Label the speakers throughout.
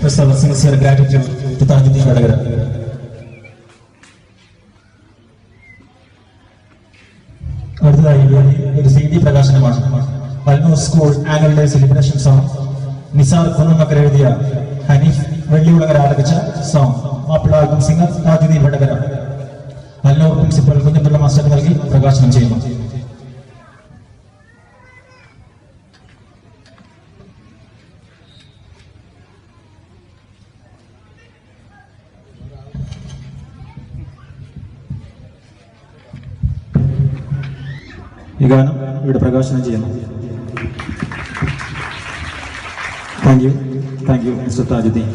Speaker 1: express our sincere gratitude to Tajuddin Vadagara. അടുത്തതായി ഒരു CD പ്രകാശനമാണ്. Palnur school annual day celebration song Nisar Kunnamakkara എഴുതിയ ഹനീഫ് വെള്ളിയുളങ്ങര ആലപിച്ച song Mappila album singer Thajuddeen Vadakara Allur principal Kunhabdulla master നൽകി പ്രകാശനം ചെയ്യുന്നു. ഈ ഗാനം ഇവിടെ പ്രകാശനം ചെയ്യുന്നു. Thank you mister Thajuddeen.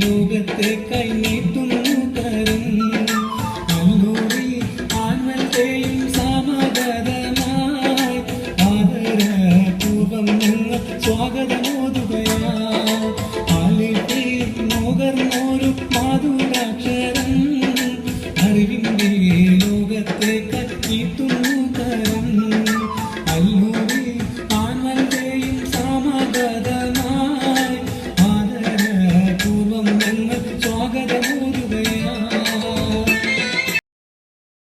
Speaker 2: ലോകത്തെ കൈനീട്ടുന്നു തരും ആത്മത്തെയും സമാഗതമായി ആദരപൂർവം നിങ്ങൾ സ്വാഗതമോതുകയാൽ നുകർന്നൊരു മാധുരാക്ഷരം അറിവിന്റെ